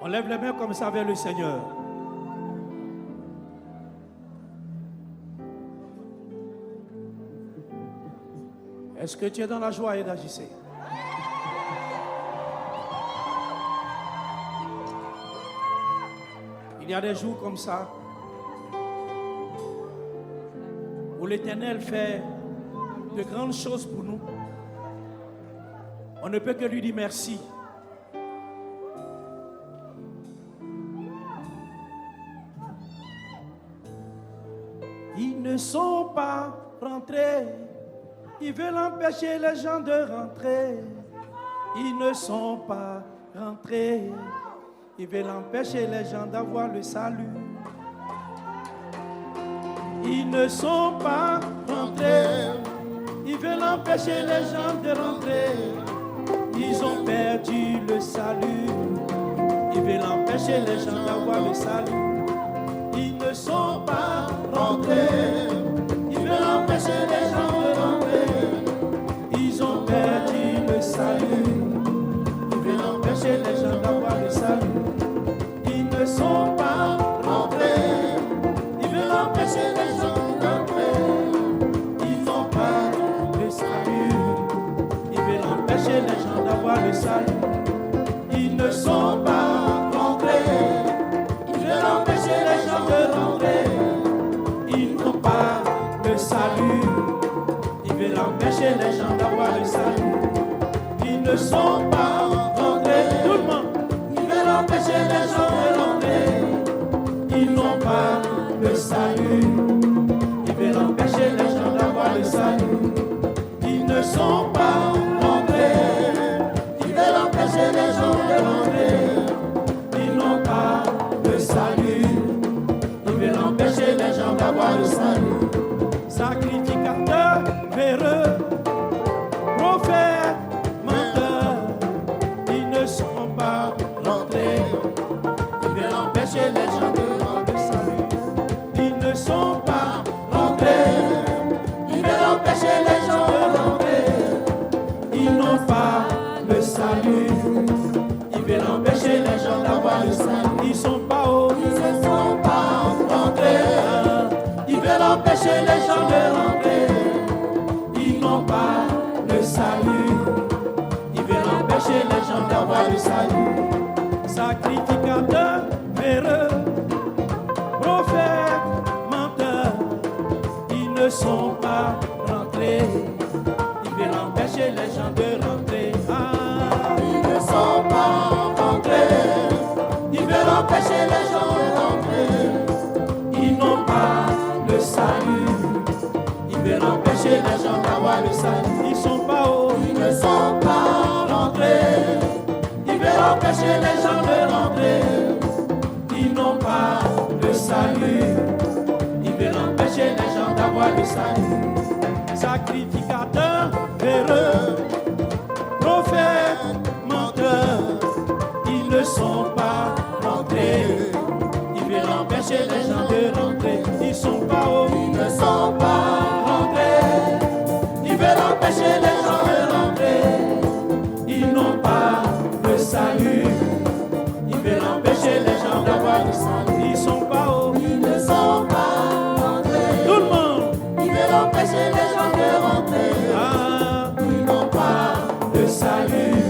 On lève les mains comme ça vers le Seigneur. Est-ce que tu es dans la joie et d'agir? Il y a des jours comme ça où l'Éternel fait de grandes choses pour nous. On ne peut que lui dire merci. Ils ne sont pas rentrés. Ils veulent empêcher les gens de rentrer. Ils ne sont pas rentrés. Ils veulent empêcher les gens d'avoir le salut. Ils ne sont pas rentrés. Ils veulent empêcher les gens de rentrer. Ils ont perdu le salut. Ils veulent empêcher les gens d'avoir le salut. Ils ne sont pas rentrés. Ils veulent empêcher les gens de rentrer. Ils ont perdu le salut. Ils veulent empêcher les gens d'avoir le salut. Ils ne sont pas rentrés. Ils veulent empêcher les gens d'entrer. Ils n'ont pas le salut. Ils veulent empêcher les gens d'avoir le salut. Ils ne sont pas rentrés. Ils veulent empêcher les gens de rentrer. Ils n'ont pas le salut. Ils veulent empêcher les gens d'avoir le salut. Ils ne sont pas rentrés. Tout le monde. Ils veulent empêcher les gens de rentrer. Ils n'ont pas le salut. Ils veulent empêcher les gens d'avoir le salut. Ils ne sont pas rentrés. Ils veulent empêcher les gens de rentrer. Ils n'ont pas le salut. Ils veulent empêcher les gens d'avoir le salut. Sacrificateur véreux, prophète, menteur, ils ne sont pas rentrés. Ils veulent empêcher les gens de rendre le salut. Ils ne sont pas rentrés. Ils veulent empêcher les gens de rentrer. Ils n'ont pas le salut. Ils veulent empêcher les gens d'avoir le salut. Ils sont pas hauts. Ils ne sont pas rentrés. Ils veulent empêcher les gens de rentrer. Ils n'ont pas le salut. Ils veulent empêcher les gens d'avoir le salut. Sacrificateur véreux, prophète, menteur, ils ne sont pas rentrés. Ils veulent empêcher les gens de rentrer. Ils ne sont pas rentrés. Ils veulent empêcher les gens de rentrer. Ils n'ont pas le salut. Ils veulent empêcher les gens d'avoir le salut. Ils sont pas hauts. Ils ne sont pas rentrés. Ils veulent empêcher les gens de rentrer. Ils n'ont pas le salut. Ils veulent empêcher les gens d'avoir le salut. Sacrificateur véreux, prophète, menteur, ils ne sont pas rentrés. Ils veulent empêcher les gens de rentrer. Ils sont pas hauts. Ils ne sont pas rentrés. Ils veulent empêcher les gens de rentrer. Ils n'ont pas le salut. Ils veulent empêcher les gens d'avoir le salut. Ils sont pas hauts. Ils ne sont pas rentrés. Tout le monde. Ils veulent empêcher les gens de rentrer. Ils n'ont pas le salut.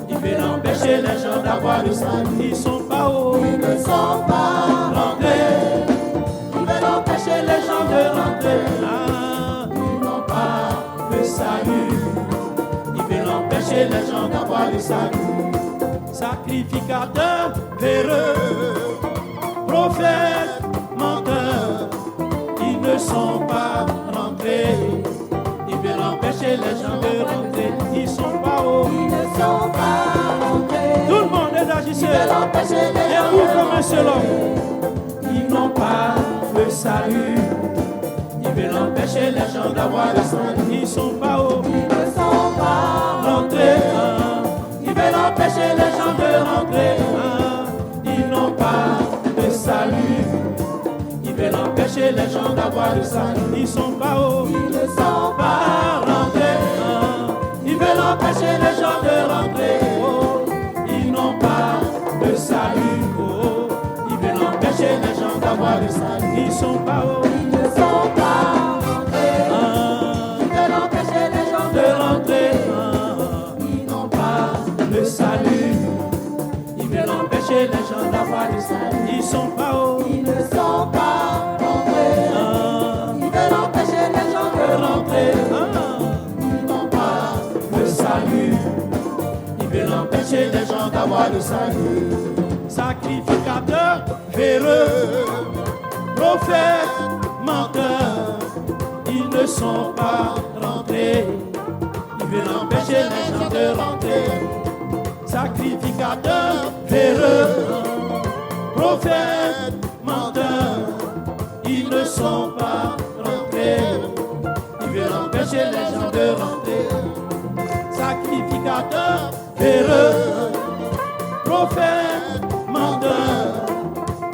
Ils veulent empêcher les gens d'avoir le salut. Ils sont pas hauts. Ils ne sont pas rentrés. Ils veulent empêcher les gens de rentrer. Ils n'ont pas le salut. Ils veulent empêcher les gens d'avoir le salut. Sacrificateur véreux, prophète, menteur, ils ne sont pas rentrés. Ils veulent empêcher les gens de rentrer. Ils sont pas hauts. Ils ne sont pas rentrés. Tout le monde est agissé. Ils veulent empêcher les gens de rentrer. Comme un seul homme. Ils n'ont pas le salut. Ils veulent empêcher les gens d'avoir le salut. Ils sont pas hauts. Ils ne sont pas rentrés. Ils veulent empêcher les gens de rentrer. Ils n'ont pas le salut. Ils veulent empêcher les gens d'avoir le salut. Ils sont pas hauts. Ils ne sont pas rentrés. Ils veulent empêcher les gens de rentrer. Ils n'ont pas le le salut. Oh, il veut empêcher les gens d'avoir le salut. Ils sont pas hauts. Ils ne sont pas rentrés. Ils veulent empêcher les gens De rentrer. Ils n'ont pas Le salut. Ils veulent empêcher les gens d'avoir le salut. Ils sont pas hauts. Ils ne sont pas rentrés. Ils veulent empêcher les gens de rentrer. Ils n'ont pas Le salut. Ils veulent empêcher les gens d'avoir le salut. Sacrificateur, véreux, prophète, menteur, ils ne sont pas rentrés. Ils veulent empêcher les gens de rentrer. Sacrificateur, véreux, prophète, menteur, ils ne sont pas rentrés. Ils veulent empêcher les gens de rentrer. Sacrificateur, véreux, prophète, menteur,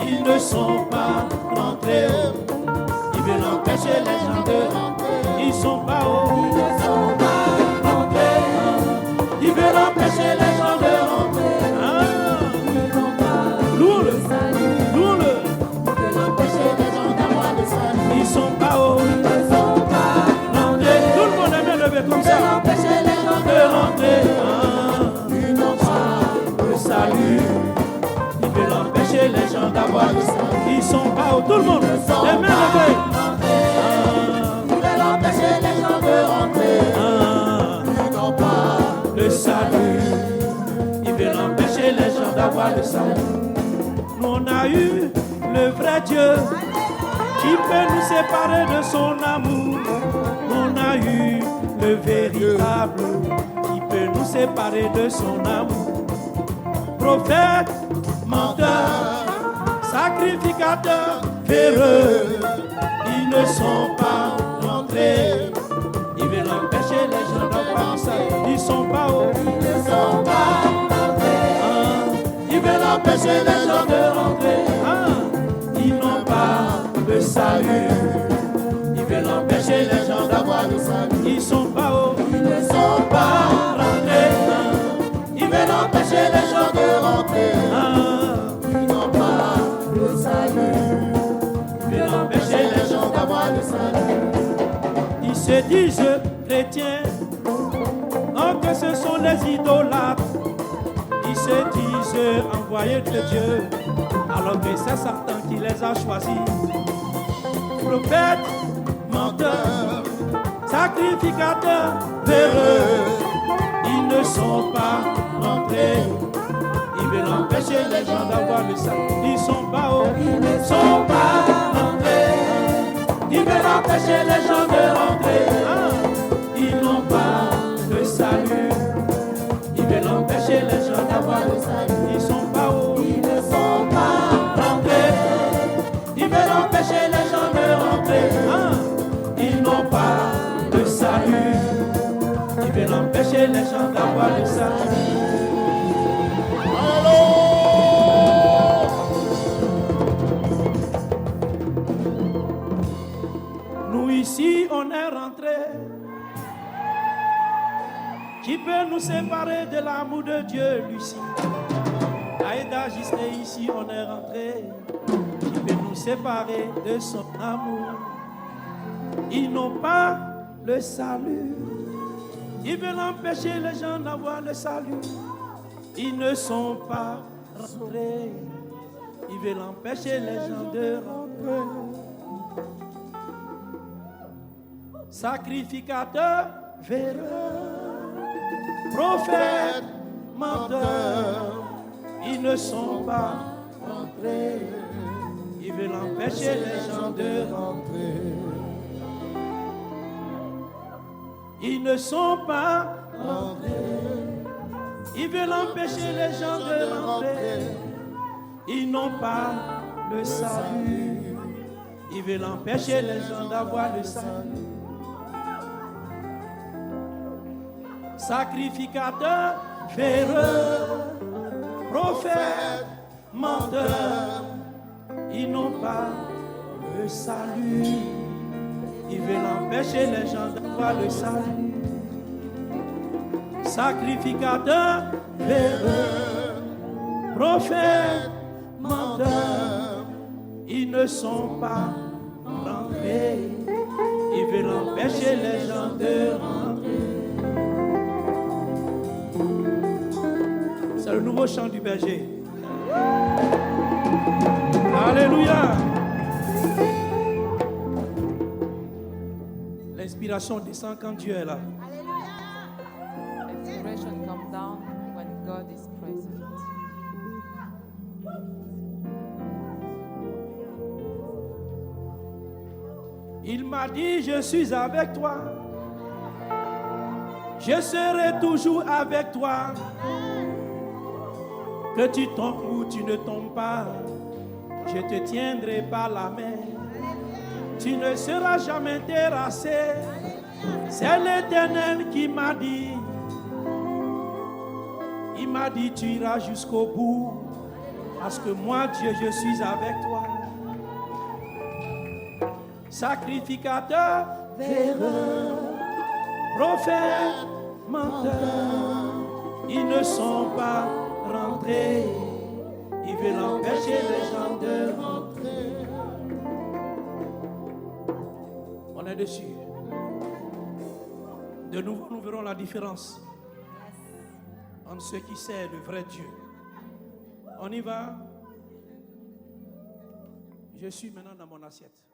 ils ne sont pas rentrés. Ils veulent empêcher les gens de rentrer. Ils sont pas hauts. Ils ne sont pas rentrés. Ils veulent empêcher les gens de rentrer. Ils n'ont pas Loue-le, salut. loue-le. Ils veulent empêcher les gens d'avoir le salut. Ils sont pas hauts. Ils ne sont pas Rentrez. Tout le monde aime lever comme Ils veulent ça. empêcher les gens De rentrer. Ils n'ont pas Le salut. Ils veulent empêcher les gens d'avoir le salut. Ils sont pas hauts. Tout le monde. Les mains levées. Ils veulent empêcher les gens de rentrer. Ils n'ont pas Le salut. Ils veulent empêcher les gens d'avoir le salut. Nous on a eu le vrai Dieu qui peut nous séparer de son amour. On a eu le véritable qui peut nous séparer de son amour. Prophète, menteur, sacrificateur, véreux, ils ne sont pas rentrés. Ils veulent empêcher les gens d'avoir le salut. Ils sont pas hauts. Ils ne sont pas rentrés. Ils veulent empêcher les gens de rentrer. Ils n'ont pas le salut. Ils veulent empêcher les gens d'avoir le salut. Ils sont pas hauts. Ils ne sont pas Rentrés. Ils veulent empêcher les gens de rentrer. Ils n'ont pas le salut. Ils veulent empêcher les gens d'avoir le salut. Ils se disent chrétiens, non que ce sont les idolâtres. Ils se disent envoyés de Dieu, alors que c'est Satan qui les a choisis. Prophète, menteur, sacrificateur, véreux, ils ne sont pas rentrés. Ils veulent empêcher les gens d'avoir le salut. Ils sont pas hauts. Ils ne sont pas rentrés. Ils veulent empêcher les gens de rentrer. Ils n'ont pas le salut. Ils veulent empêcher les gens d'avoir le salut. Ils sont pas hauts. Ils ne sont pas Rentrés. Ils veulent empêcher les gens de rentrer. Ils n'ont pas le salut. Ils veulent empêcher les gens d'avoir le salut. Nous ici, on est rentrés. Qui peut nous séparer de l'amour de Dieu, Lucie? Aïda Gisté, ici, on est rentrés. Qui peut nous séparer de son amour? Ils n'ont pas le salut. Ils veulent empêcher les gens d'avoir le salut. Ils ne sont pas rentrés. Ils veulent empêcher les gens de rentrer. Sacrificateur, véreux, prophète, menteur, ils ne sont pas rentrés. Ils veulent empêcher les gens de rentrer. Ils ne sont pas rentrés. Ils veulent empêcher les gens de rentrer. Ils n'ont pas le salut. Ils veulent empêcher les gens d'avoir le salut. Sacrificateur, véreux, prophète, menteur, ils n'ont pas le salut. Ils veulent empêcher les gens d'avoir le salut. Sacrificateur, véreux, prophètes, menteurs, ils ne sont pas rentrés. Ils veulent empêcher les gens de rentrer. C'est le nouveau chant du berger. Alléluia. L'inspiration descend quand Dieu est là. Inspiration comes down when God is present. Il m'a dit, je suis avec toi. Je serai toujours avec toi. Que tu tombes ou tu ne tombes pas, je te tiendrai par la main. Tu ne seras jamais terrassé. C'est l'Éternel qui m'a dit. Il m'a dit, tu iras jusqu'au bout. Parce que moi, Dieu, je suis avec toi. Sacrificateur, véreux, prophète, menteur, ils ne sont pas rentrés. Ils veulent empêcher les gens de rentrer. On est dessus. De nouveau, nous verrons la différence entre ceux qui servent le vrai Dieu. On y va. Je suis maintenant dans mon assiette.